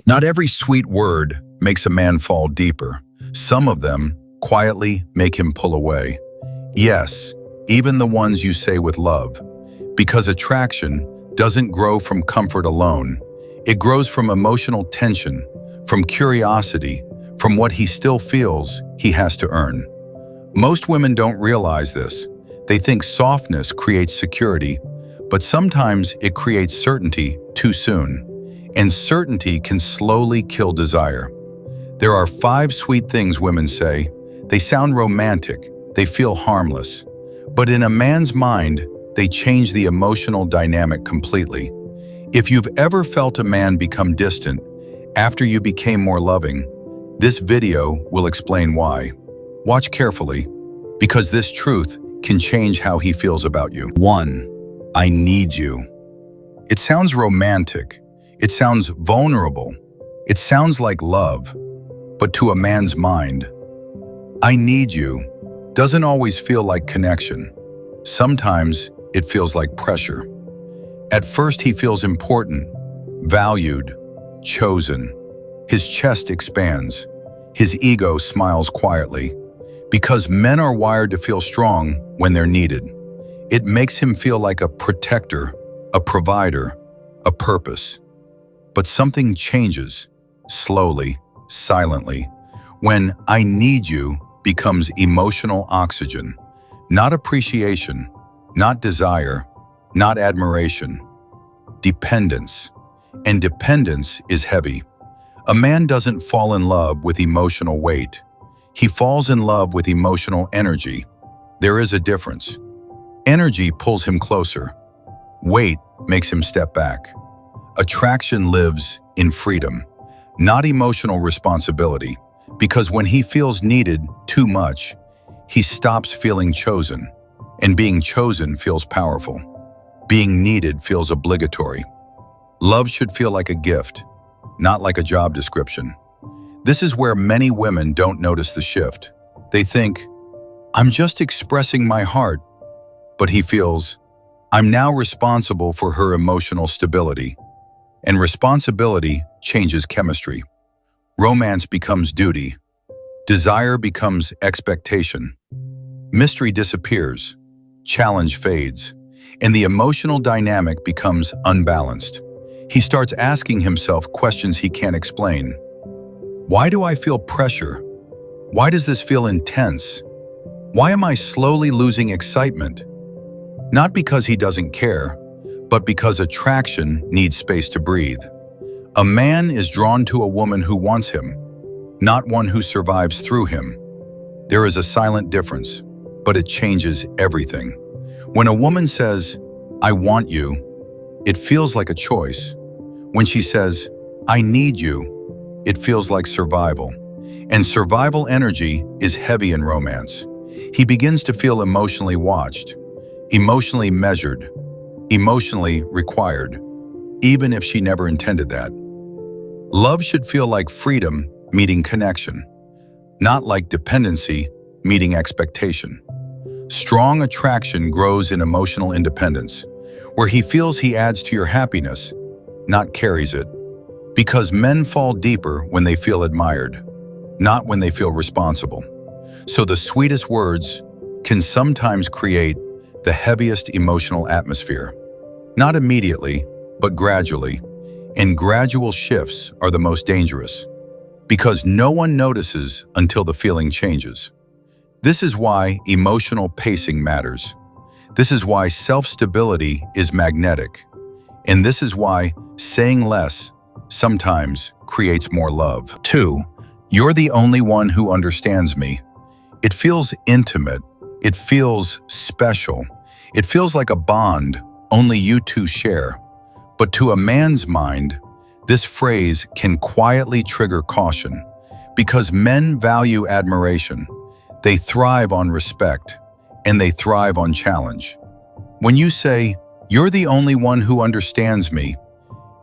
Not every sweet word makes a man fall deeper. Some of them quietly make him pull away. Yes, even the ones you say with love. Because attraction doesn't grow from comfort alone. It grows from emotional tension, from curiosity, from what he still feels he has to earn. Most women don't realize this. They think softness creates security, but sometimes it creates certainty too soon. And certainty can slowly kill desire. There are 5 sweet things women say. They sound romantic, they feel harmless. But in a man's mind, they change the emotional dynamic completely. If you've ever felt a man become distant after you became more loving, this video will explain why. Watch carefully, because this truth can change how he feels about you. 1. I need you. It sounds romantic. It sounds vulnerable. It sounds like love. But to a man's mind, I need you doesn't always feel like connection. Sometimes it feels like pressure. At first he feels important, valued, chosen. His chest expands. His ego smiles quietly. Because men are wired to feel strong when they're needed. It makes him feel like a protector, a provider, a purpose. But something changes, slowly, silently, when I need you becomes emotional oxygen, not appreciation, not desire, not admiration, dependence. And dependence is heavy. A man doesn't fall in love with emotional weight. He falls in love with emotional energy. There is a difference. Energy pulls him closer. Weight makes him step back. Attraction lives in freedom, not emotional responsibility, because when he feels needed too much, he stops feeling chosen, and being chosen feels powerful. Being needed feels obligatory. Love should feel like a gift, not like a job description. This is where many women don't notice the shift. They think, I'm just expressing my heart, but he feels, I'm now responsible for her emotional stability. And responsibility changes chemistry. Romance becomes duty. Desire becomes expectation. Mystery disappears. Challenge fades. And the emotional dynamic becomes unbalanced. He starts asking himself questions he can't explain. Why do I feel pressure? Why does this feel intense? Why am I slowly losing excitement? Not because he doesn't care, but because attraction needs space to breathe. A man is drawn to a woman who wants him, not one who survives through him. There is a silent difference, but it changes everything. When a woman says, I want you, it feels like a choice. When she says, I need you, it feels like survival. And survival energy is heavy in romance. He begins to feel emotionally watched, emotionally measured, emotionally required, even if she never intended that. Love should feel like freedom meeting connection, not like dependency meeting expectation. Strong attraction grows in emotional independence, where he feels he adds to your happiness, not carries it. Because men fall deeper when they feel admired, not when they feel responsible. So the sweetest words can sometimes create the heaviest emotional atmosphere. Not immediately, but gradually. And gradual shifts are the most dangerous, because no one notices until the feeling changes. This is why emotional pacing matters. This is why self-stability is magnetic. And this is why saying less sometimes creates more love. 2. You're the only one who understands me. It feels intimate. It feels special. It feels like a bond only you two share. But to a man's mind, this phrase can quietly trigger caution, because men value admiration. They thrive on respect, and they thrive on challenge. When you say, you're the only one who understands me,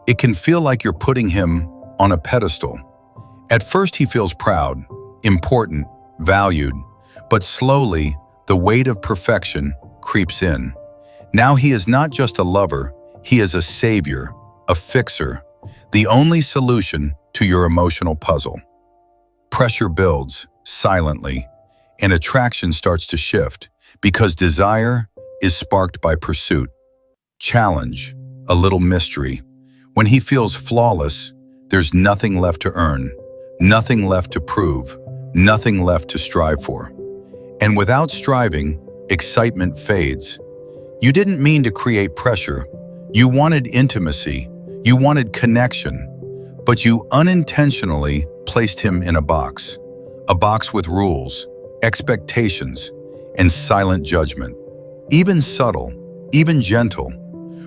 it can feel like you're putting him on a pedestal. At first he feels proud, important, valued, but slowly the weight of perfection creeps in. Now he is not just a lover, he is a savior, a fixer, the only solution to your emotional puzzle. Pressure builds silently, and attraction starts to shift because desire is sparked by pursuit, challenge, a little mystery. When he feels flawless, there's nothing left to earn, nothing left to prove, nothing left to strive for. And without striving, excitement fades. You didn't mean to create pressure. You wanted intimacy. You wanted connection. But you unintentionally placed him in a box with rules, expectations, and silent judgment. Even subtle, even gentle.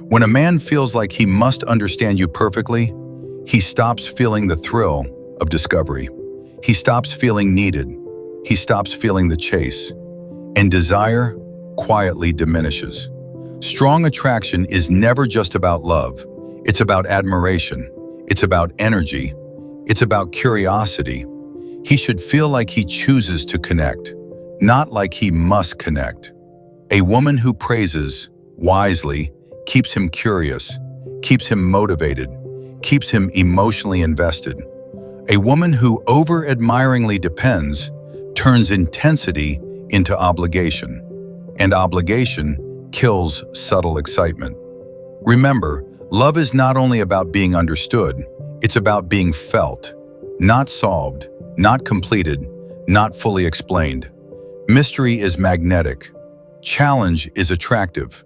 When a man feels like he must understand you perfectly, he stops feeling the thrill of discovery. He stops feeling needed. He stops feeling the chase. And desire quietly diminishes. Strong attraction is never just about love. It's about admiration. It's about energy. It's about curiosity. He should feel like he chooses to connect, not like he must connect. A woman who praises wisely keeps him curious, keeps him motivated, keeps him emotionally invested. A woman who over-admiringly depends turns intensity into obligation, and obligation kills subtle excitement. Remember, love is not only about being understood, it's about being felt, not solved, not completed, not fully explained. Mystery is magnetic. Challenge is attractive.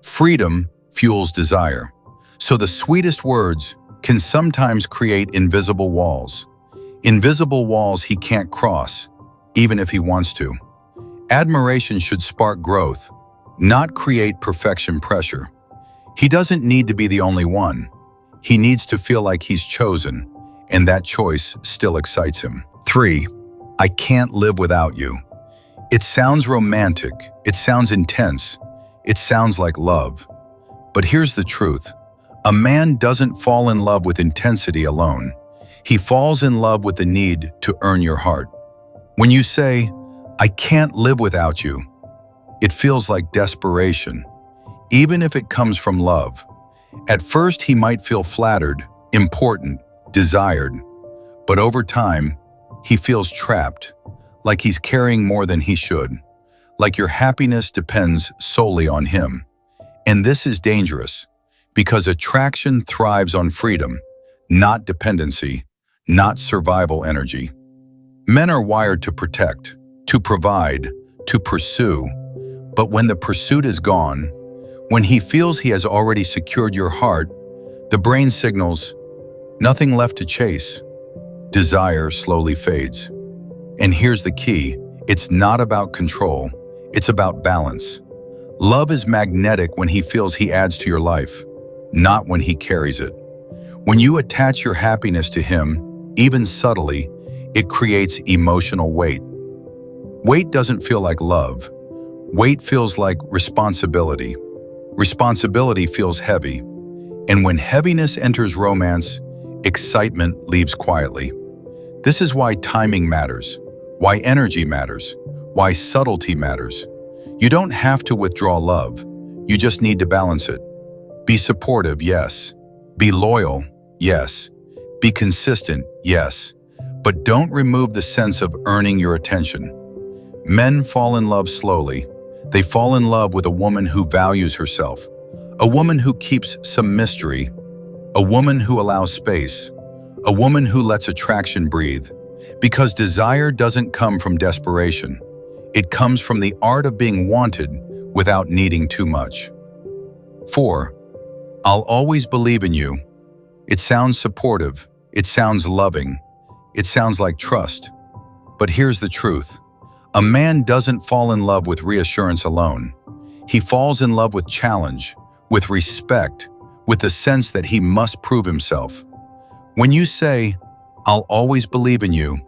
Freedom fuels desire. So the sweetest words can sometimes create invisible walls. Invisible walls he can't cross, even if he wants to. Admiration should spark growth, not create perfection pressure. He doesn't need to be the only one. He needs to feel like he's chosen, and that choice still excites him. 3. I can't live without you. It sounds romantic, it sounds intense, it sounds like love. But here's the truth. A man doesn't fall in love with intensity alone. He falls in love with the need to earn your heart. When you say, I can't live without you, it feels like desperation, even if it comes from love. At first, he might feel flattered, important, desired, but over time, he feels trapped, like he's carrying more than he should, like your happiness depends solely on him. And this is dangerous, because attraction thrives on freedom, not dependency, not survival energy. Men are wired to protect, to provide, to pursue, but when the pursuit is gone, when he feels he has already secured your heart, the brain signals, nothing left to chase. Desire slowly fades. And here's the key, it's not about control, it's about balance. Love is magnetic when he feels he adds to your life, not when he carries it. When you attach your happiness to him, even subtly, it creates emotional weight. Weight doesn't feel like love. Weight feels like responsibility. Responsibility feels heavy. And when heaviness enters romance, excitement leaves quietly. This is why timing matters, why energy matters, why subtlety matters. You don't have to withdraw love. You just need to balance it. Be supportive, yes. Be loyal, yes. Be consistent, yes. But don't remove the sense of earning your attention. Men fall in love slowly. They fall in love with a woman who values herself, a woman who keeps some mystery, a woman who allows space, a woman who lets attraction breathe. Because desire doesn't come from desperation. It comes from the art of being wanted without needing too much. 4. I'll always believe in you. It sounds supportive. It sounds loving. It sounds like trust. But here's the truth. A man doesn't fall in love with reassurance alone. He falls in love with challenge, with respect, with the sense that he must prove himself. When you say, I'll always believe in you,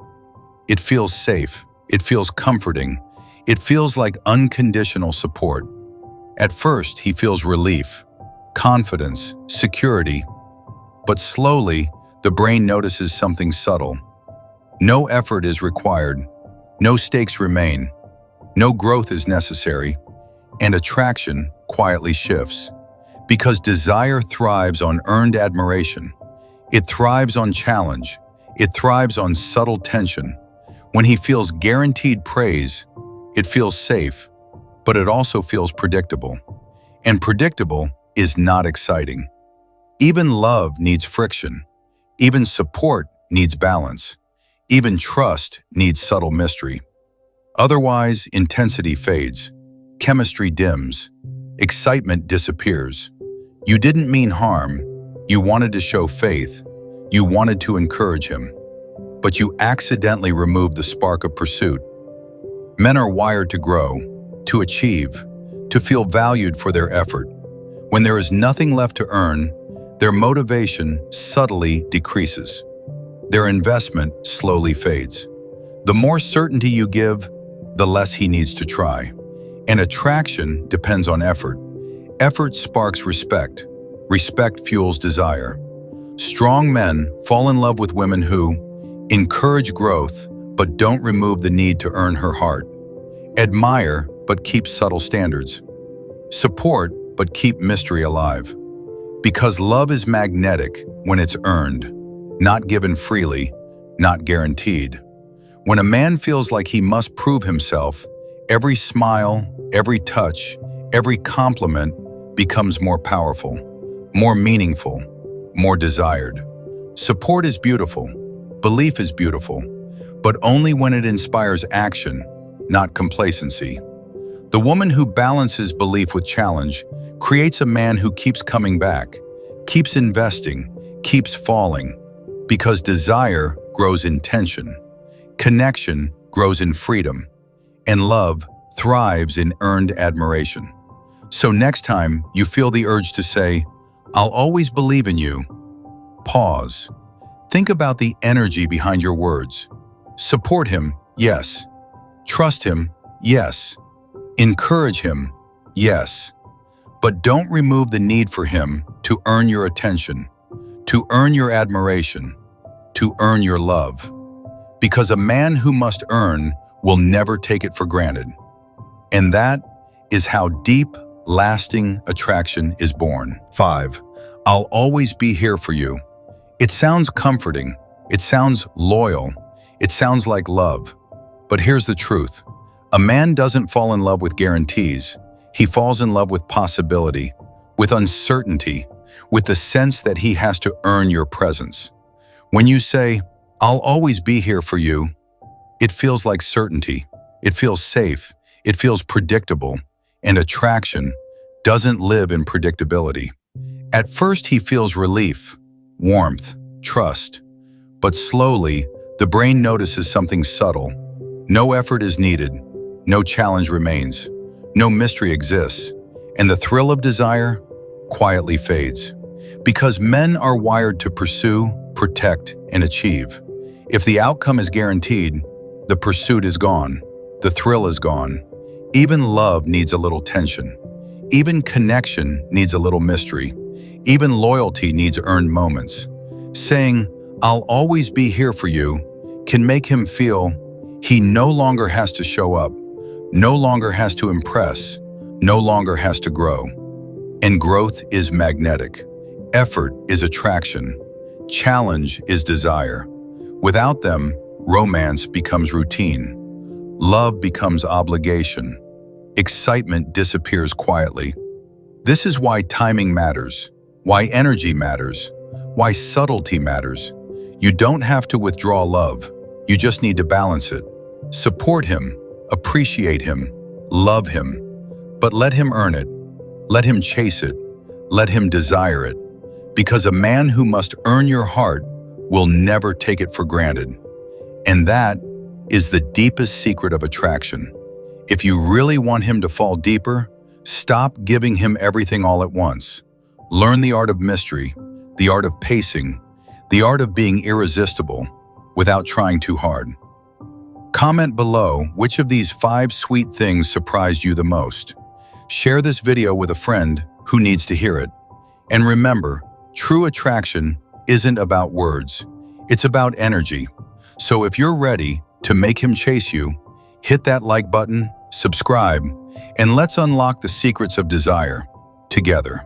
it feels safe, it feels comforting, it feels like unconditional support. At first, he feels relief, confidence, security, but slowly, the brain notices something subtle. No effort is required, no stakes remain, no growth is necessary, and attraction quietly shifts. Because desire thrives on earned admiration. It thrives on challenge. It thrives on subtle tension. When he feels guaranteed praise, it feels safe, but it also feels predictable. And predictable is not exciting. Even love needs friction. Even support needs balance. Even trust needs subtle mystery. Otherwise, intensity fades, chemistry dims, excitement disappears. You didn't mean harm. You wanted to show faith. You wanted to encourage him. But you accidentally removed the spark of pursuit. Men are wired to grow, to achieve, to feel valued for their effort. When there is nothing left to earn, their motivation subtly decreases. Their investment slowly fades. The more certainty you give, the less he needs to try. And attraction depends on effort. Effort sparks respect. Respect fuels desire. Strong men fall in love with women who encourage growth but don't remove the need to earn her heart. Admire but keep subtle standards. Support but keep mystery alive. Because love is magnetic when it's earned, not given freely, not guaranteed. When a man feels like he must prove himself, every smile, every touch, every compliment becomes more powerful, more meaningful, more desired. Support is beautiful, belief is beautiful, but only when it inspires action, not complacency. The woman who balances belief with challenge creates a man who keeps coming back, keeps investing, keeps falling, because desire grows in tension, connection grows in freedom, and love thrives in earned admiration. So next time you feel the urge to say, "I'll always believe in you," pause. Think about the energy behind your words. Support him, yes. Trust him, yes. Encourage him, yes. But don't remove the need for him to earn your attention, to earn your admiration, to earn your love. Because a man who must earn will never take it for granted. And that is how deep, lasting attraction is born. 5. I'll always be here for you. It sounds comforting. It sounds loyal. It sounds like love. But here's the truth. A man doesn't fall in love with guarantees. He falls in love with possibility, with uncertainty, with the sense that he has to earn your presence. When you say, "I'll always be here for you," it feels like certainty. It feels safe. It feels predictable. And attraction doesn't live in predictability. At first, he feels relief, warmth, trust. But slowly, the brain notices something subtle. No effort is needed. No challenge remains. No mystery exists. And the thrill of desire quietly fades. Because men are wired to pursue, protect, and achieve. If the outcome is guaranteed, the pursuit is gone. The thrill is gone. Even love needs a little tension. Even connection needs a little mystery. Even loyalty needs earned moments. Saying, "I'll always be here for you," can make him feel he no longer has to show up, no longer has to impress, no longer has to grow. And growth is magnetic. Effort is attraction. Challenge is desire. Without them, romance becomes routine. Love becomes obligation. Excitement disappears quietly. This is why timing matters, why energy matters, why subtlety matters. You don't have to withdraw love. You just need to balance it. Support him, appreciate him, love him, but let him earn it. Let him chase it. Let him desire it. Because a man who must earn your heart will never take it for granted. And that is the deepest secret of attraction. If you really want him to fall deeper, stop giving him everything all at once. Learn the art of mystery, the art of pacing, the art of being irresistible without trying too hard. Comment below which of these 5 sweet things surprised you the most. Share this video with a friend who needs to hear it. And remember, true attraction isn't about words. It's about energy. So if you're ready to make him chase you, hit that like button, subscribe, and let's unlock the secrets of desire together.